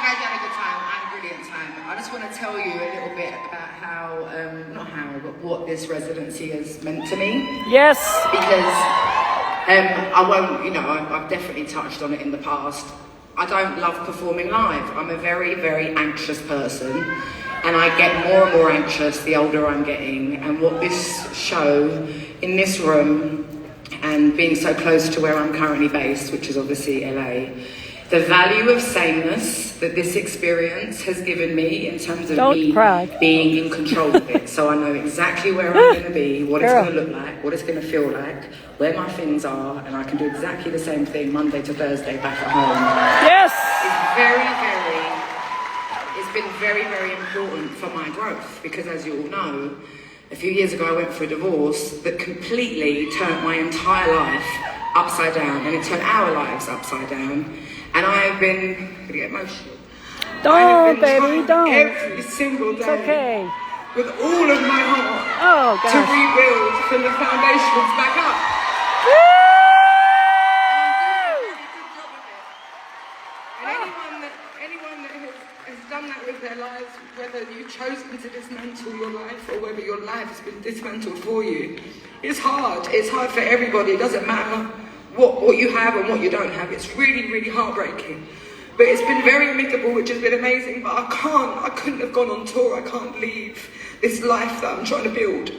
glad you had a good time. I had a brilliant time. I just want to tell you a little bit about how, not how, but what this residency has meant to me. Yes. Because I won't, I've definitely touched on it in the past. I don't love performing live. I'm a very, very anxious person. And I get more and more anxious the older I'm getting. And what this show in this room, and being so close to where I'm currently based, which is obviously LA, the value of sameness that this experience has given me in terms of being in control of it. So I know exactly where I'm going to be, what it's going to look like, what it's going to feel like, where my things are, and I can do exactly the same thing Monday to Thursday back at home. Yes! It's been very, very important for my growth, because as you all know, a few years ago I went for a divorce that completely turned my entire life upside down, and it turned our lives upside down. And I have been, I'm gonna get emotional. Don't, baby, don't. Every single day. It's okay. With all of my heart to rebuild from the foundations back up. Woo! And anyone that has done that with their lives, whether you've chosen to dismantle your life or whether your life has been dismantled for you, it's hard. It's hard for everybody. It doesn't matter what you have and what you don't have. It's really, really heartbreaking. But it's been very amicable, which has been amazing. But I couldn't have gone on tour. I can't leave this life that I'm trying to build.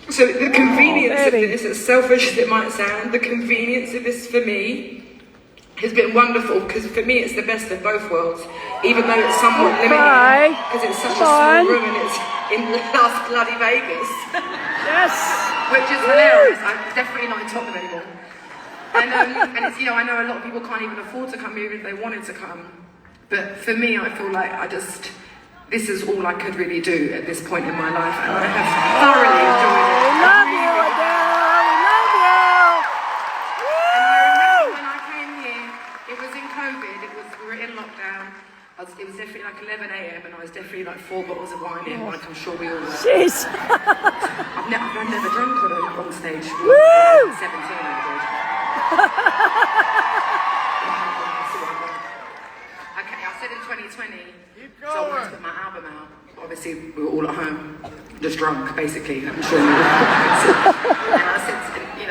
So the convenience of this, as selfish as it might sound, the convenience of this for me has been wonderful, because for me it's the best of both worlds, even though it's somewhat limited, because it's such a small room and it's in Las bloody Vegas. Yes. Which is hilarious. I'm definitely not in Tottenham anymore. And it's, I know a lot of people can't even afford to come here if they wanted to come. But for me, I feel like this is all I could really do at this point in my life, and I have thoroughly enjoyed it. We love you, Adele. We love you. And I remember when I came here, it was in COVID. We were in lockdown. It was definitely like 11 a.m. and I was definitely like 4 bottles of wine in, like I'm sure we all were. Jeez. I've never drunk on stage. Woo! 17 I did. Okay, I said in 2020, so I wanted to put my album out. Obviously, we were all at home, just drunk, basically. I'm sure you were. And I said,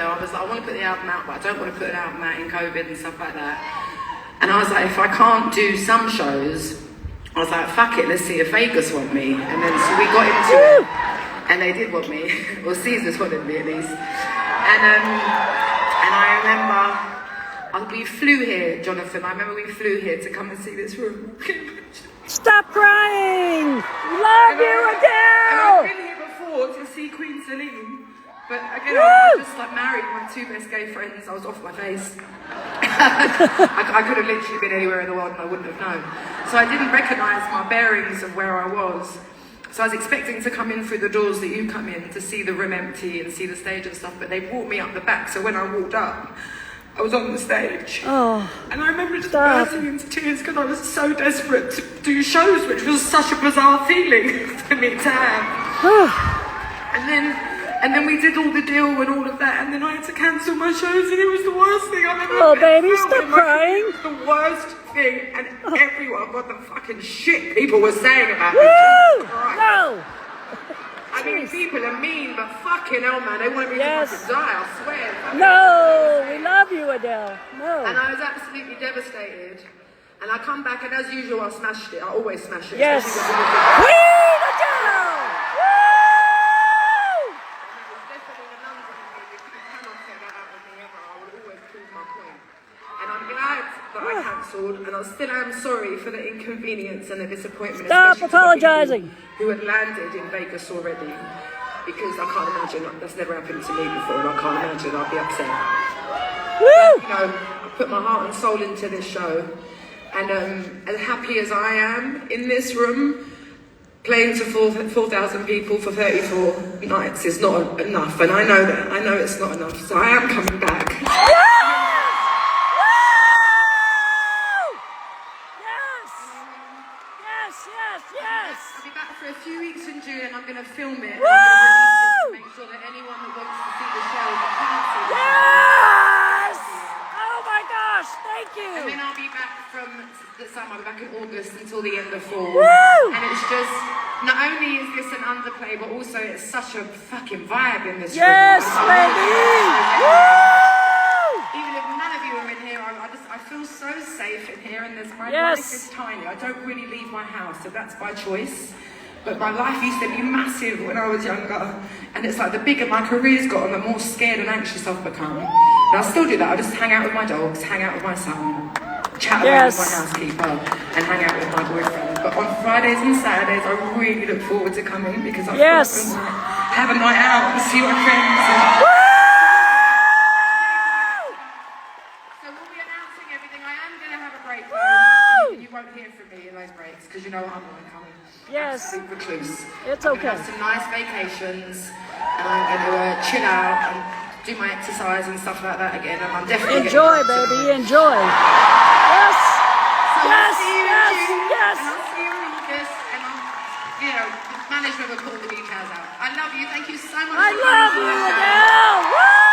I was like, I want to put the album out, but I don't want to put an album out in COVID and stuff like that. And I was like, if I can't do some shows, I was like, fuck it, let's see if Vegas want me. And then so we got into it, and they did want me. Well, Caesars wanted me at least. And I remember, we flew here, Jonathan. I remember we flew here to come and see this room. Stop crying! Love you, Adele! And I've been here before to see Queen Celine. But again, I was just like married my 2 best gay friends. I was off my face. I could have literally been anywhere in the world and I wouldn't have known. So I didn't recognise my bearings of where I was. So I was expecting to come in through the doors that you come in to see the room empty and see the stage and stuff, but they brought me up the back. So when I walked up, I was on the stage. Oh, and I remember just bursting into tears because I was so desperate to do shows, which was such a bizarre feeling for me to have. And then we did all the deal and all of that, and then I had to cancel my shows, and it was the worst thing I've ever Oh, baby, stop crying. It was the worst thing, and everyone, what the fucking shit people were saying about me. No! I mean, people are mean, but fucking hell, man, they want me to fucking die, I swear. No, we love you, Adele. No. And I was absolutely devastated. And I come back, and as usual, I smashed it. I always smash it. Yes. Queen Adele! I cancelled, and I still am sorry for the inconvenience and the disappointment. Stop apologising. Who had landed in Vegas already, because I can't imagine, that's never happened to me before, and I can't imagine I'll be upset. Woo! I put my heart and soul into this show, and as happy as I am in this room, playing to 4,000 people for 34 nights is not enough, and I know that. I know it's not enough, so I am coming back. Yes! I'll be back for a few weeks in June, and I'm going to film it. Woo! And I'm going to release it to make sure that anyone that wants to see the show can see it. Yes! Oh my gosh, thank you! And then I'll be back from the summer, I'll be back in August until the end of fall. Woo! And it's just, not only is this an underplay, but also it's such a fucking vibe in this Yes, room. baby! Even if none of you are in here, I feel so safe in here, and my Yes. life is tiny. I don't really leave my house, so that's by choice. But my life used to be massive when I was younger, and it's like the bigger my career's gotten, the more scared and anxious I've become. But I still do that. I just hang out with my dogs, hang out with my son, chat around with my housekeeper, and hang out with my boyfriend. But on Fridays and Saturdays, I really look forward to coming because I Yes. have a night out and see my friends. So we'll be announcing everything. I am going to have a break though. You won't hear from me in those breaks because you know I'm not coming. Yes. Absolute recluse. It's I'm okay. gonna have some nice vacations, and I'm going to chill out and do my exercise and stuff like that again. And I'm definitely Enjoy, baby, enjoy. Yes. So Yes, I'll see you yes, in June, yes. and I'll see you in August, and management will pull the details out. I love you. Thank you so much. I for love coming you, to my show. Adele. Woo!